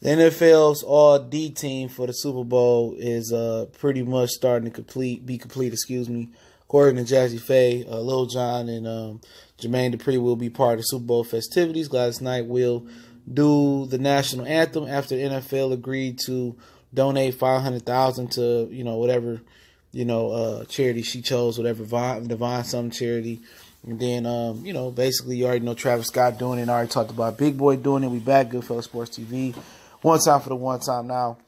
The NFL's all D team for the Super Bowl is pretty much starting to be complete. According to Jazzy Faye, Lil Jon and Jermaine Dupri will be part of the Super Bowl festivities. Gladys Knight will do the national anthem after the NFL agreed to donate $500,000 to whatever charity she chose, whatever Divine Something charity. And then basically you already know Travis Scott doing it. And I already talked about Big Boy doing it. We back, Goodfellas Sports TV. One time for the one time now.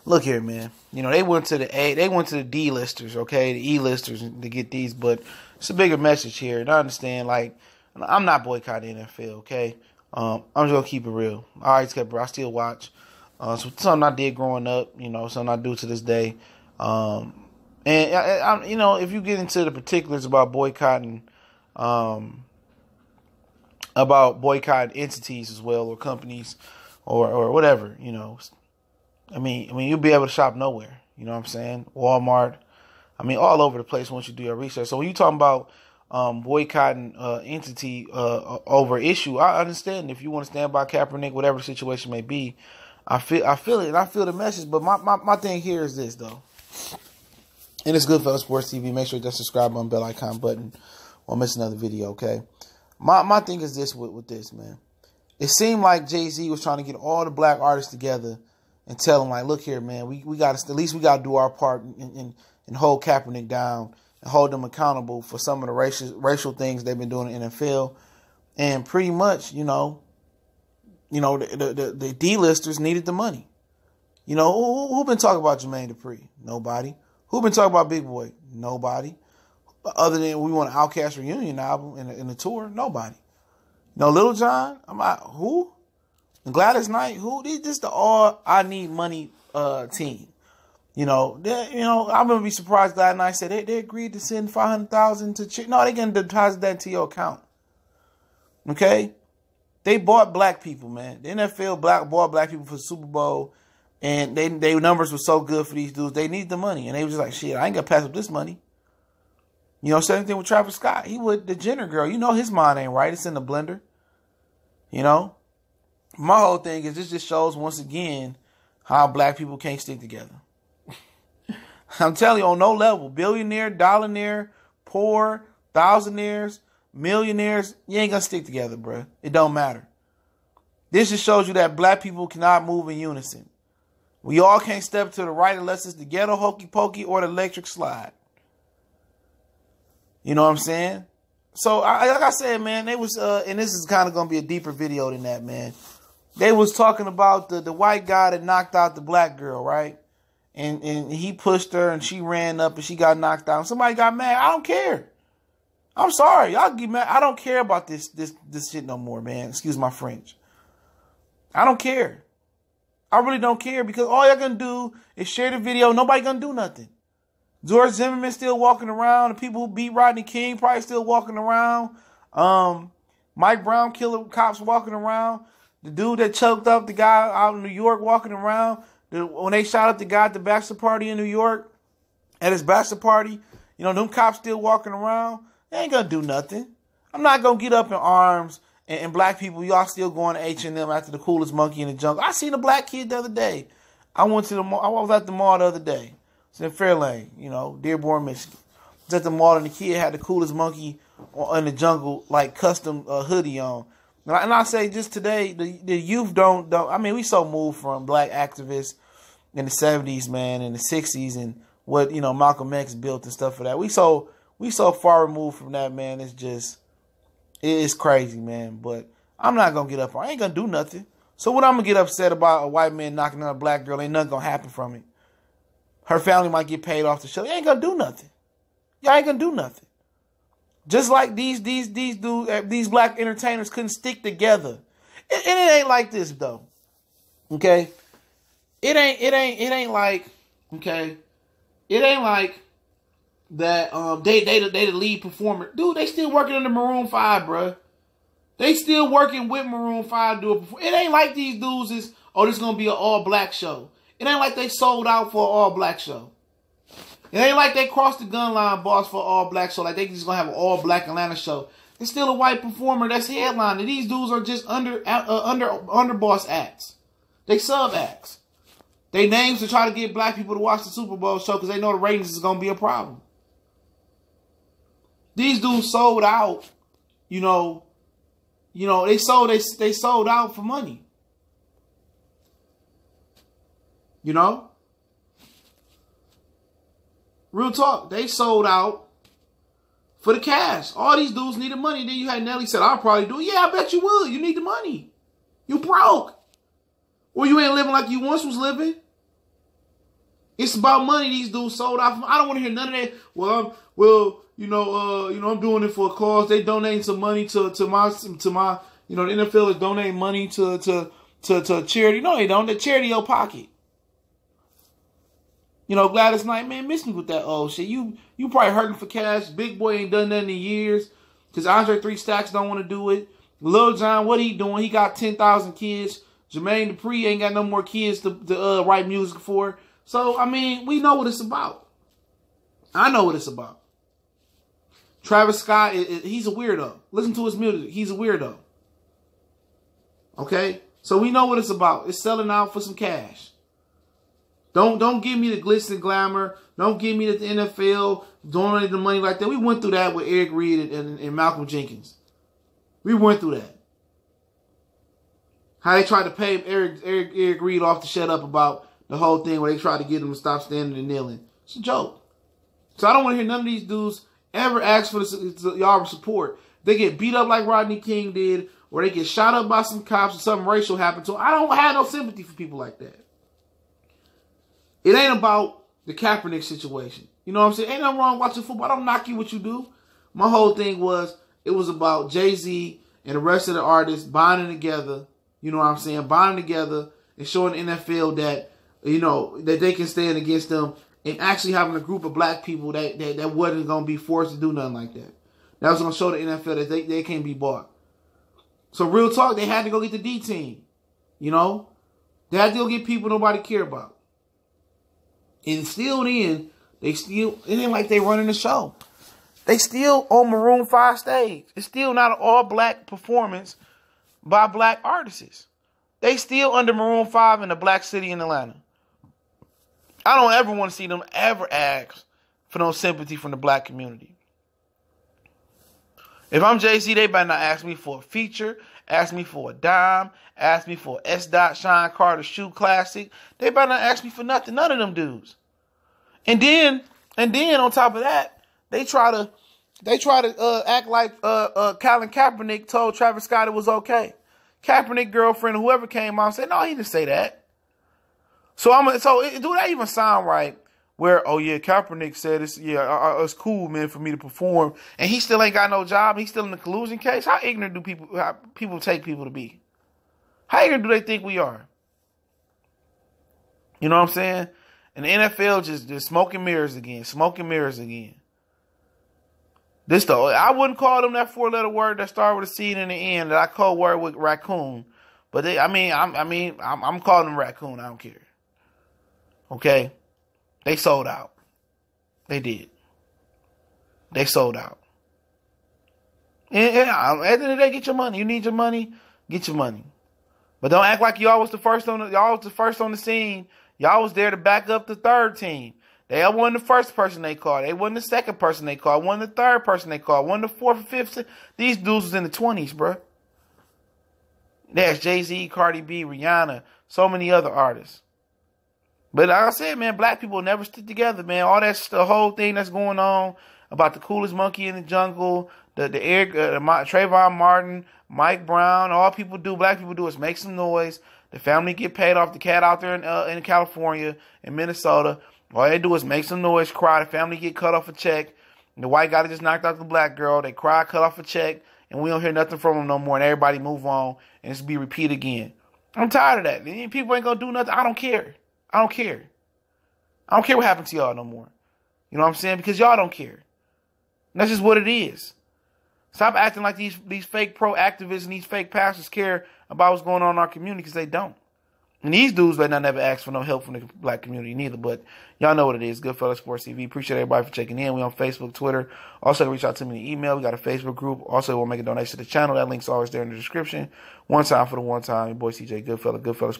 Look here, man. They went to the D-listers, okay, the E-listers to get these, but it's a bigger message here. And I understand, I'm not boycotting the NFL, okay? I'm just gonna keep it real. I still watch. So something I did growing up, something I do to this day. And if you get into the particulars about boycotting entities as well, or companies, or whatever, I mean, you'll be able to shop nowhere. You know what I'm saying? Walmart. I mean, all over the place once you do your research. So when you talking about boycotting entity over issue, I understand if you want to stand by Kaepernick, whatever the situation may be. I feel it, and I feel the message. But my thing here is this, though. And it's Goodfellas Sports TV. Make sure you subscribe on the bell icon button or miss another video, okay? My thing is this with this, man. It seemed like Jay-Z was trying to get all the black artists together and tell them, like, look here, man, we got to, at least we got to do our part and hold Kaepernick down and hold them accountable for some of the racial things they've been doing in the NFL. And pretty much, the D-listers needed the money. Who been talking about Jermaine Dupri? Nobody. Who been talking about Big Boy? Nobody. Other than we want an Outkast reunion album in the tour? Nobody. Lil Jon? I'm like, who? And Gladys Knight? Who? This the all I need money team. I'm gonna be surprised. Gladys Knight said they agreed to send $500,000 to. No, they gonna deposit that into your account. Okay, they bought black people, man. The NFL bought black people for the Super Bowl, and they numbers were so good for these dudes. They need the money, and they was just like, shit, I ain't gonna pass up this money. Same thing with Travis Scott. He with the Jenner girl. His mind ain't right. It's in the blender. My whole thing is this just shows once again how black people can't stick together. I'm telling you, on no level, billionaire, dollionaire, poor, thousandaires, millionaires, you ain't gonna stick together, bruh. It don't matter. This just shows you that black people cannot move in unison. We all can't step to the right unless it's the ghetto hokey pokey or the electric slide. You know what I'm saying? So, like I said, man, they was, and this is kind of going to be a deeper video than that, man. They was talking about the white guy that knocked out the black girl, right? And he pushed her and she ran up and she got knocked out. Somebody got mad. I don't care. I'm sorry. Y'all get mad. I don't care about this shit no more, man. Excuse my French. I don't care. I really don't care because all y'all going to do is share the video. Nobody going to do nothing. George Zimmerman still walking around. The people who beat Rodney King probably still walking around. Mike Brown killer cops walking around. The dude that choked up the guy out in New York walking around. When they shot up the guy at the bachelor party in New York, at his bachelor party, them cops still walking around. They ain't going to do nothing. I'm not going to get up in arms and black people, y'all still going to H&M after the coolest monkey in the jungle. I seen a black kid the other day. I went to the mall. I was at the mall the other day. It's in Fairlane, Dearborn, Michigan. I was at the mall and the kid had the coolest monkey in the jungle, like custom hoodie on. And I say just today, the youth don't. I mean, we so moved from black activists in the 70s, man, in the 60s, and what Malcolm X built and stuff for that. We so far removed from that, man. It's crazy, man. But I'm not gonna get up. I ain't gonna do nothing. So what I'm gonna get upset about a white man knocking out a black girl? Ain't nothing gonna happen from it. Her family might get paid off the show. You ain't gonna do nothing. Y'all ain't gonna do nothing. Just like these dudes, these black entertainers couldn't stick together. It ain't like this though. Okay? It ain't like, okay? It ain't like that they the lead performer. Dude, they still working under Maroon 5, bruh. They still working with Maroon 5 to do it. It ain't like these dudes is, this is gonna be an all black show. It ain't like they sold out for an all-black show. It ain't like they crossed the gun line, boss, for an all-black show. Like they just gonna have an all-black Atlanta show. It's still a white performer that's headlining. These dudes are just under boss acts. They sub acts. They names to try to get black people to watch the Super Bowl show because they know the ratings is going to be a problem. These dudes sold out, they sold out for money. Real talk, they sold out for the cash. All these dudes needed money. Then you had Nelly said, I'll probably do it. Yeah, I bet you would. You need the money. You broke. Or you ain't living like you once was living. It's about money. These dudes sold out. I don't want to hear none of that. Well, I'm doing it for a cause. They donating some money to my, the NFL is donating money to charity. No, they don't. The charity your pocket. Gladys Knight, man, miss me with that old shit. You probably hurting for cash. Big Boy ain't done nothing in years because Andre 3 Stacks don't want to do it. Lil Jon, what he doing? He got 10,000 kids. Jermaine Dupri ain't got no more kids to write music for. So, we know what it's about. I know what it's about. Travis Scott, he's a weirdo. Listen to his music. He's a weirdo. Okay? So we know what it's about. It's selling out for some cash. Don't give me the glitz and glamour. Don't give me that the NFL donated the money like that. We went through that with Eric Reed and Malcolm Jenkins. We went through that. How they tried to pay Eric Reed off to shut up about the whole thing where they tried to get him to stop standing and kneeling. It's a joke. So I don't want to hear none of these dudes ever ask for y'all support. They get beat up like Rodney King did, or they get shot up by some cops or something racial happened to them. I don't have no sympathy for people like that. It ain't about the Kaepernick situation. You know what I'm saying? Ain't nothing wrong watching football. I don't knock you what you do. My whole thing was, it was about Jay-Z and the rest of the artists bonding together. You know what I'm saying? Bonding together and showing the NFL that, that they can stand against them, and actually having a group of black people that wasn't going to be forced to do nothing like that. That was going to show the NFL that they can't be bought. So real talk, they had to go get the D team. They had to go get people nobody care about. And still then, it ain't like they running the show. They still on Maroon 5 stage. It's still not an all-black performance by black artists. They still under Maroon 5 in a black city in Atlanta. I don't ever want to see them ever ask for no sympathy from the black community. If I'm Jay-Z, they better not ask me for a feature, ask me for a dime, ask me for S. Sean Carter Shoe Classic. They better not ask me for nothing. None of them dudes. And then on top of that, they try to act like Colin Kaepernick told Travis Scott it was okay. Kaepernick girlfriend, whoever came out, said no, he didn't say that. So do that even sound right? Where, oh yeah, Kaepernick said it's cool, man, for me to perform, and he still ain't got no job. He's still in the collusion case. How ignorant do people take people to be? How ignorant do they think we are? You know what I'm saying? And the NFL just smoking mirrors again. I wouldn't call them that 4-letter word that started with a C in the end that I code word with raccoon, but I'm calling them raccoon. I don't care. Okay. They sold out. They did. They sold out. And at the end of the day, get your money. You need your money, get your money. But don't act like y'all was the first on the scene. Y'all was there to back up the third team. They wasn't the first person they called. They wasn't the second person they called. Wasn't the third person they called. Wasn't the fourth or fifth. These dudes was in the 20s, bro. There's Jay-Z, Cardi B, Rihanna, so many other artists. But like I said, man, black people never stick together, man. All that's the whole thing that's going on about the coolest monkey in the jungle, Trayvon Martin, Mike Brown. All black people do is make some noise. The family get paid off. The cat out there in California, in Minnesota, all they do is make some noise, cry. The family get cut off a check. The white guy that just knocked out the black girl, they cry, cut off a check, and we don't hear nothing from them no more. And everybody move on, and it's be repeat again. I'm tired of that. People ain't gonna do nothing. I don't care. I don't care what happened to y'all no more. You know what I'm saying? Because y'all don't care. And that's just what it is. Stop acting like these fake pro activists and these fake pastors care about what's going on in our community, because they don't. And these dudes better not never ask for no help from the black community neither. But y'all know what it is. Goodfellas Sports TV. Appreciate everybody for checking in. We on Facebook, Twitter. Also, reach out to me in the email. We got a Facebook group. Also, we'll make a donation to the channel. That link's always there in the description. One time for the one time. Your boy CJ Goodfellas. Goodfellas.